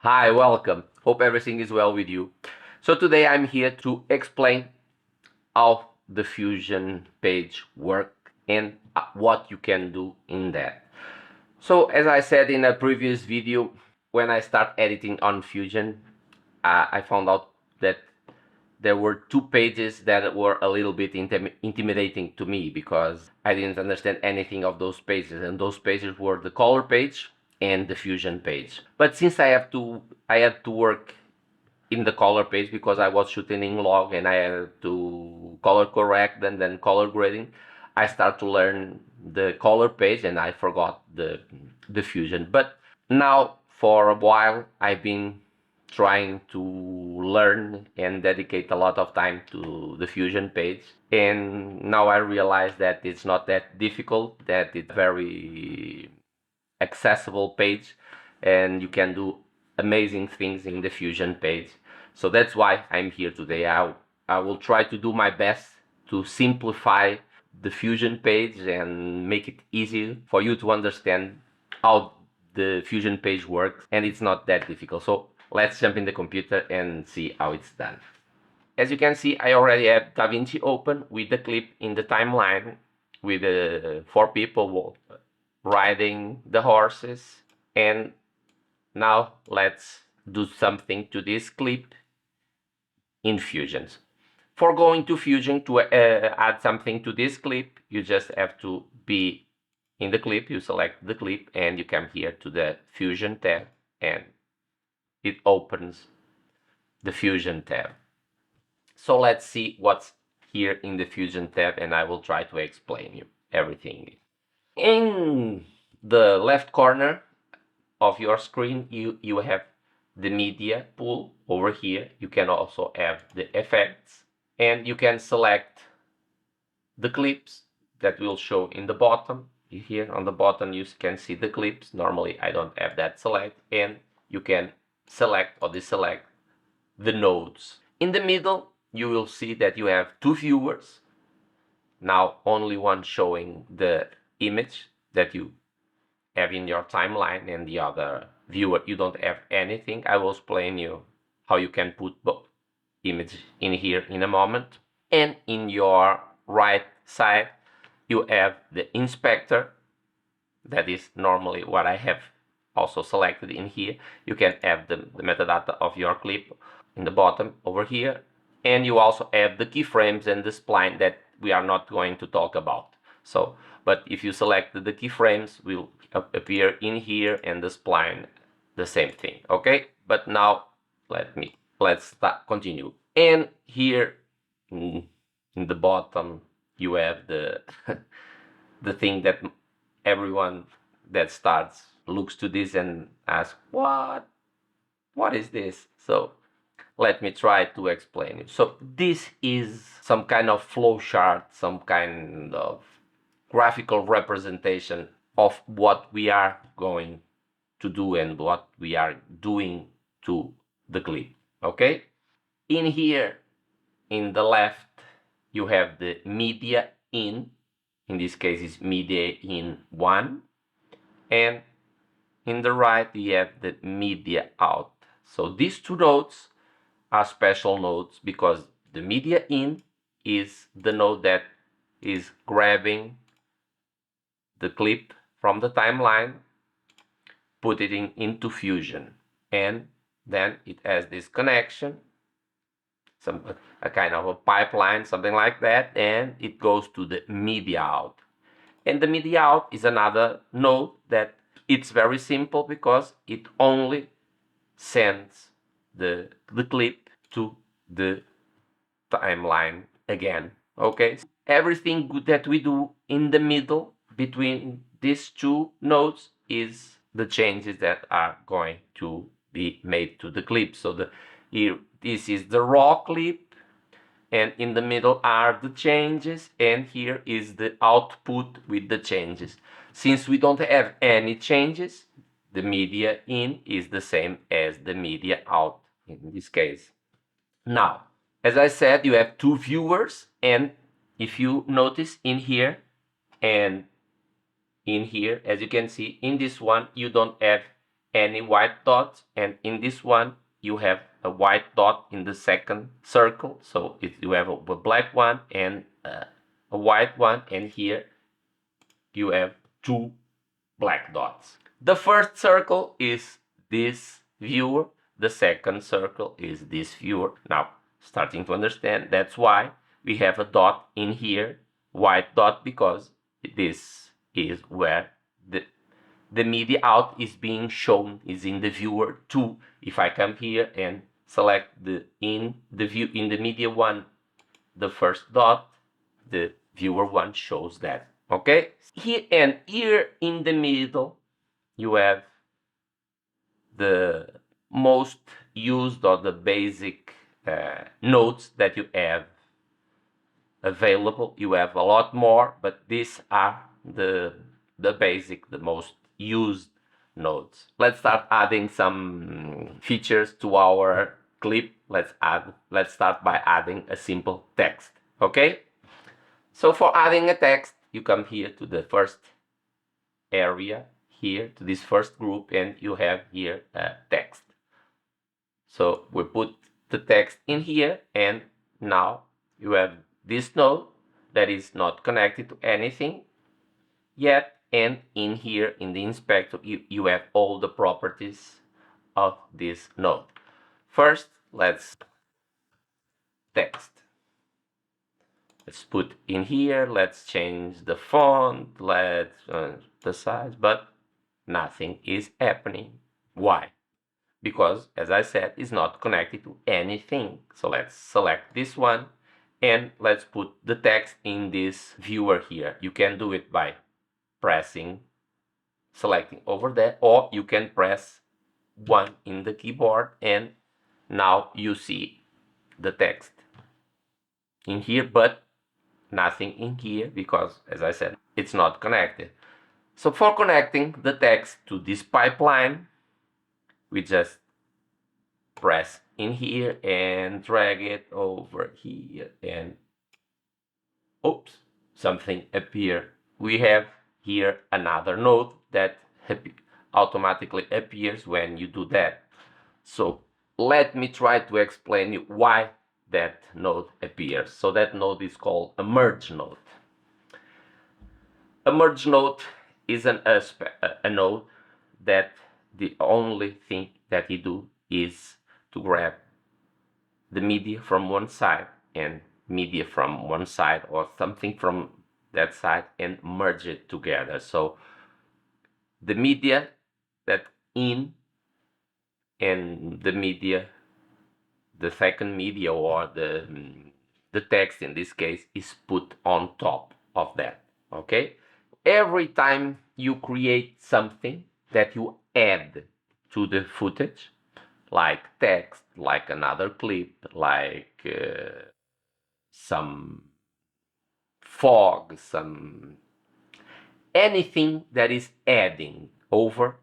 Hi, welcome. Hope everything is well with you. So today I'm here to explain how the Fusion page works and what you can do in that. So as I said in a previous video, when I start editing on Fusion, I found out that there were two pages that were a little bit intimidating to me because I didn't understand anything of those pages, and those pages were the color page and the Fusion page. But since I had to work in the color page because I was shooting in log and I had to color correct and then color grading, I started to learn the color page and I forgot the Fusion. But now for a while I've been trying to learn and dedicate a lot of time to the Fusion page, and now I realize that it's not that difficult, that it's very accessible page and you can do amazing things in the Fusion page. So that's why I'm here today. I will try to do my best to simplify the Fusion page and make it easy for you to understand how the Fusion page works, and it's not that difficult. So let's jump in the computer and see how it's done. As you can see, I already have Davinci open with the clip in the timeline with the four people riding the horses. And now let's do something to this clip in Fusion. For going to Fusion to add something to this clip, you just have to be in the clip, you select the clip and you come here to the Fusion tab and it opens the Fusion tab. So let's see what's here in the Fusion tab and I will try to explain you everything. In the left corner of your screen, you have the media pool over here. You can also have the effects and you can select the clips that will show in the bottom. Here on the bottom you can see the clips. Normally I don't have that select, and you can select or deselect the nodes. In the middle you will see that you have two viewers. Now only one showing the image that you have in your timeline, and the other viewer you don't have anything. I will explain you how you can put both images in here in a moment. And in your right side you have the inspector. That is normally what I have also selected in here. You can have the metadata of your clip in the bottom over here, and you also have the keyframes and the spline that we are not going to talk about. So but if you select the keyframes, will appear in here, and the spline the same thing. Okay, but now let's continue. And here in the bottom you have the the thing that everyone that starts looks to this and asks, what is this? So let me try to explain it. So this is some kind of flow chart, some kind of graphical representation of what we are going to do and what we are doing to the clip. Okay, in here in the left you have the media in this case is media in 1, and in the right you have the media out. So these two nodes are special nodes because the media in is the node that is grabbing the clip from the timeline, put it into Fusion, and then it has this connection, a kind of a pipeline, something like that, and it goes to the media out. And the media out is another node that it's very simple because it only sends the clip to the timeline again. Okay, everything that we do in the middle between these two nodes is the changes that are going to be made to the clip. So here this is the raw clip, and in the middle are the changes, and here is the output with the changes. Since we don't have any changes, the media in is the same as the media out in this case. Now, as I said, you have two viewers, and if you notice in here and in here, as you can see, in this one you don't have any white dots, and in this one you have a white dot in the second circle. So if you have a black one and a white one, and here you have two black dots. The first circle is this viewer, the second circle is this viewer. Now, starting to understand, that's why we have a dot in here, white dot, because this is where the media out is being shown, is in the viewer 2. If I come here and select in the media 1, the first dot, the viewer 1 shows that. Okay? Here in the middle, you have the most used or the basic nodes that you have available. You have a lot more, but these are the basic, the most used nodes. Let's start adding some features to our clip. Let's start by adding a simple text. Okay? So for adding a text, you come here to the first area, here to this first group, and you have here text. So we put the text in here, and now you have this node that is not connected to anything yet, and in here in the inspector you have all the properties of this node. First, let's text. Let's put in here, let's change the font, let's the size, but nothing is happening. Why? Because, as I said, it's not connected to anything. So let's select this one and let's put the text in this viewer here. You can do it by selecting over there, or you can press 1 in the keyboard, and now you see the text in here, but nothing in here because, as I said, it's not connected. So for connecting the text to this pipeline, we just press in here and drag it over here, and oops, something appeared. We have here another node that automatically appears when you do that. So let me try to explain you why that node appears. So that node is called a merge node. A merge node is a node that the only thing that you do is to grab the media from one side and media from one side or something from that side and merge it together. So the media that in and the media, the second media or the text in this case, is put on top of that. Okay? Every time you create something that you add to the footage, like text, like another clip, like some fog, anything that is adding over,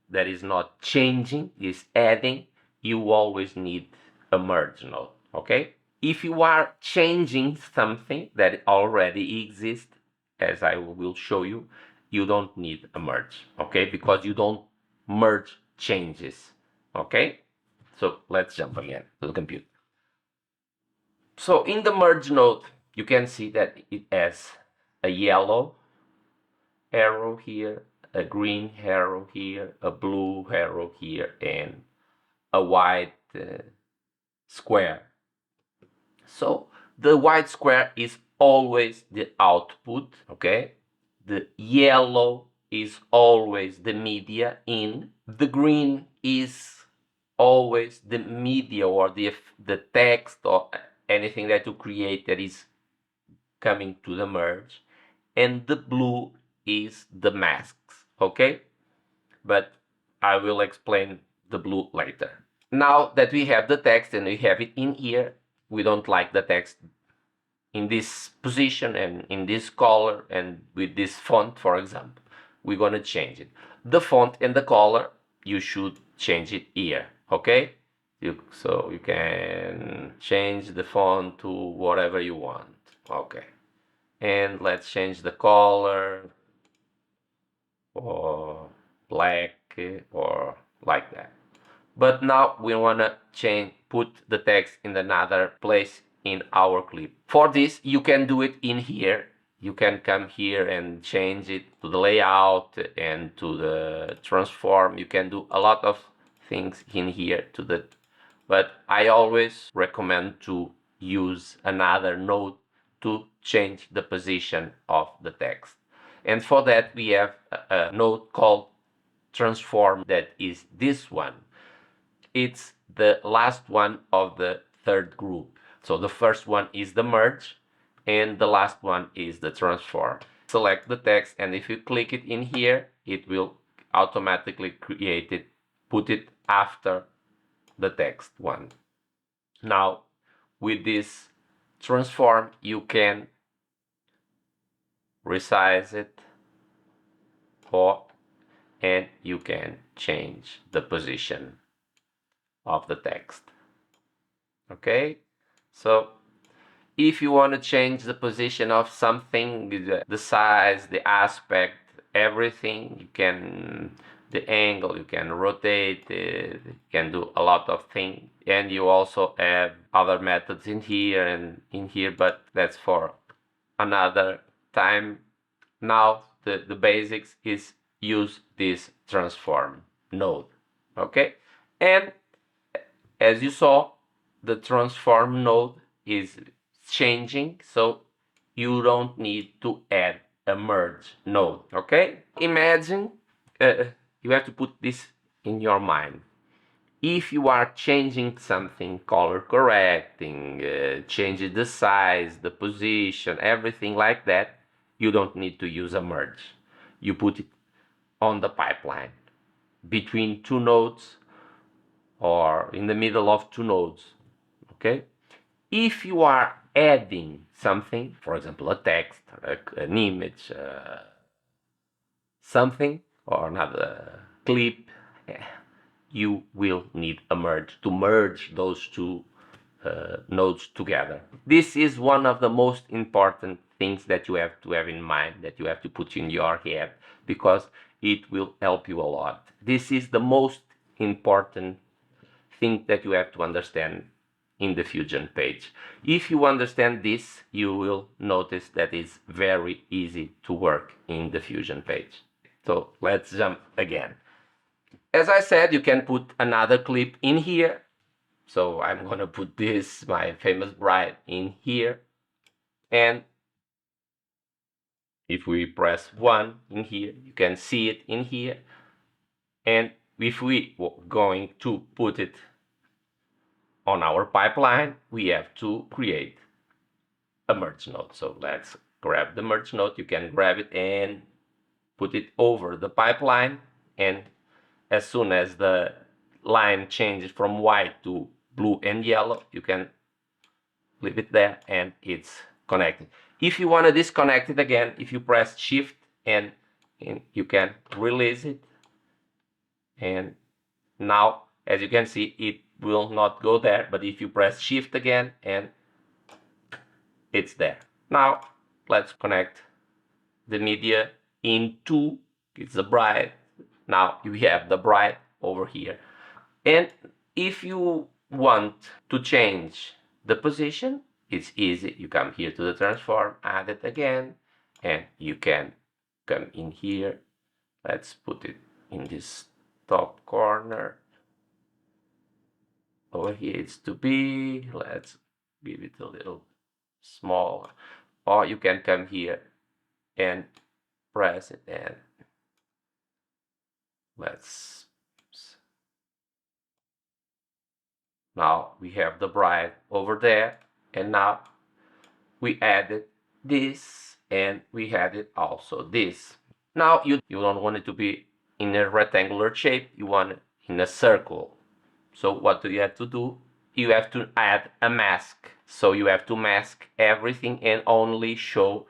that is not changing, is adding, you always need a merge node. Okay? If you are changing something that already exists, as I will show you, you don't need a merge. Okay? Because you don't merge changes. Okay? So let's jump again to the computer. So in the merge node, you can see that it has a yellow arrow here, a green arrow here, a blue arrow here, and a white square. So the white square is always the output, okay? The yellow is always the media in. The green is always the media or the text or anything that you create that is coming to the merge. And the blue is the masks, okay? But I will explain the blue later. Now that we have the text and we have it in here, we don't like the text in this position and in this color and with this font, for example. We're gonna change it. The font and the color, you should change it here, okay? So you can change the font to whatever you want, okay? And let's change the color for black, okay, or like that. But now we want to put the text in another place in our clip. For this, you can do it in here. You can come here and change it to the layout and to the transform. You can do a lot of things in here but I always recommend to use another node to change the position of the text. And for that, we have a node called transform, that is this one. It's the last one of the third group. So the first one is the merge, and the last one is the transform. Select the text, and if you click it in here, it will automatically create it, put it after the text one. Now, with this transform, you can resize it, and you can change the position of the text. Okay, so if you want to change the position of something, the size, the aspect, everything, you can, the angle, you can rotate it, you can do a lot of things. And you also have other methods in here and in here, but that's for another time. Now the basics is use this transform node. Okay, and as you saw, the transform node is changing, so you don't need to add a merge node. Okay, imagine you have to put this in your mind. If you are changing something, color correcting, changing the size, the position, everything like that, you don't need to use a merge. You put it on the pipeline between two nodes or in the middle of two nodes. Okay, if you are adding something, for example a text, an image, something, or another clip, you will need a merge to merge those two nodes together. This is one of the most important things that you have to have in mind, that you have to put in your head, because it will help you a lot. This is the most important thing that you have to understand in the Fusion page. If you understand this, you will notice that it's very easy to work in the Fusion page. So let's jump again. As I said, you can put another clip in here. So I'm gonna put this, my famous bride, in here. And if we press 1 in here, you can see it in here. And if we were going to put it on our pipeline, we have to create a merge node. So let's grab the merge node. You can grab it and put it over the pipeline, and as soon as the line changes from white to blue and yellow, you can leave it there and it's connected. If you want to disconnect it again, if you press shift and you can release it, and now as you can see it will not go there, but if you press shift again and it's there. Now let's connect the media into, it's the bride. Now we have the bride over here. And if you want to change the position, it's easy. You come here to the transform, add it again, and you can come in here. Let's put it in this top corner. Over here it's too big. Let's give it a little small. Or you can come here and press it, and let's, now we have the bride over there, and now we added this and we added also this. Now you don't want it to be in a rectangular shape, you want it in a circle. So what do you have to do? You have to add a mask. So you have to mask everything and only show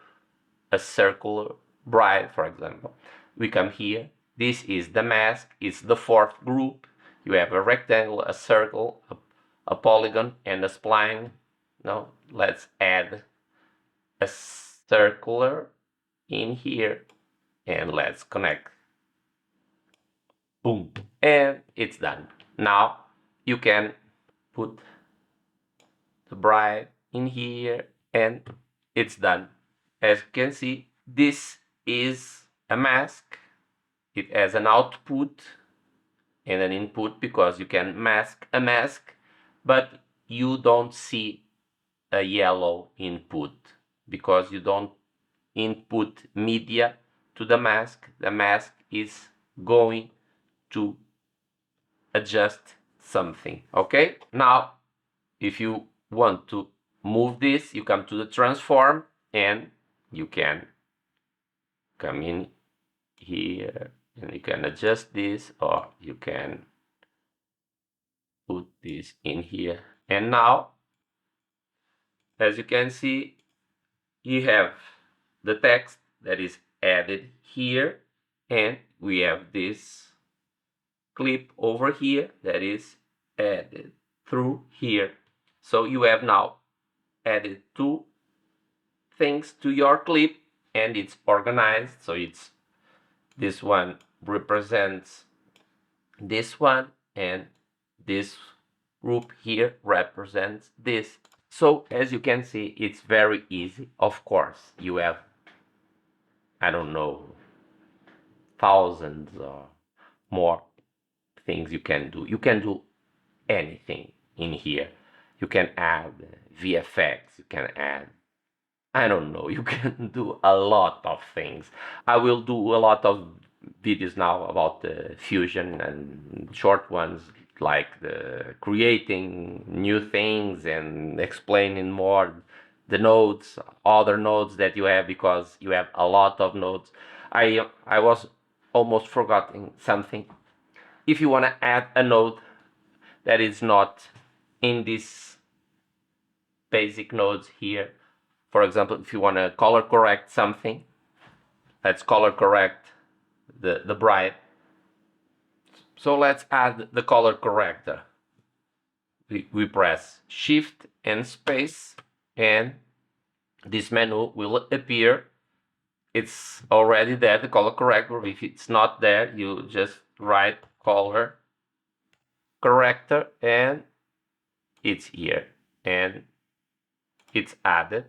a circular bride, for example. We come here, this is the mask, it's the fourth group. You have a rectangle, a circle, a polygon, and a spline. Now let's add a circular in here and let's connect boom, and it's done. Now you can put the bright in here and it's done. As you can see, this is a mask. It has an output and an input because you can mask a mask, but you don't see a yellow input because you don't input media to the mask. The mask is going to adjust something. Okay, now if you want to move this, you come to the transform and you can come in here and you can adjust this, or you can put this in here. And now, as you can see, you have the text that is added here, and we have this clip over here that is added through here. So you have now added two things to your clip and it's organized. So it's this one represents this one and this group here represents this. So as you can see, it's very easy. Of course, you have, I don't know, thousands or more things you can do. You can do anything in here. You can add VFX, you can add, I don't know, you can do a lot of things. I will do a lot of videos now about the fusion and short ones like the creating new things and explaining more the nodes, other nodes that you have, because you have a lot of nodes. I was almost forgetting something. If you want to add a node that is not in these basic nodes here, for example, if you want to color correct something, let's color correct the bright. So let's add the color corrector. We press Shift and space and this menu will appear. It's already there, the color corrector. If it's not there, you just write color corrector and it's here, and it's added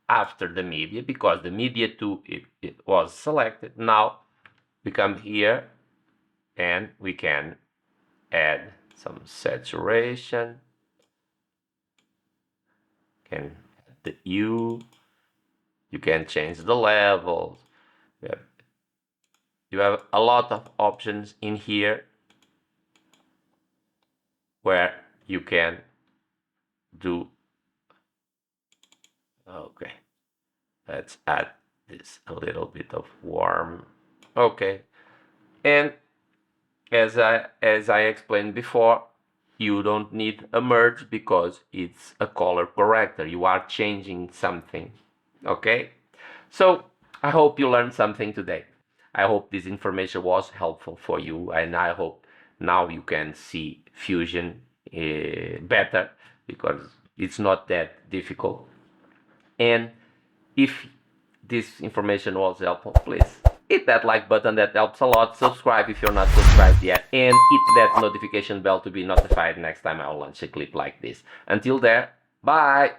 after the media because the media too it was selected. Now we come here and we can add some saturation, can add the hue, you can change the levels. You have a lot of options in here where you can do. Okay, let's add this a little bit of warm. Okay, and as I explained before, you don't need a merge because it's a color corrector. You are changing something. Okay, so I hope you learned something today. I hope this information was helpful for you, and I hope now you can see Fusion better because it's not that difficult. And if this information was helpful, please hit that like button, that helps a lot. Subscribe if you're not subscribed yet, and hit that notification bell to be notified next time I will launch a clip like this. Until there, bye!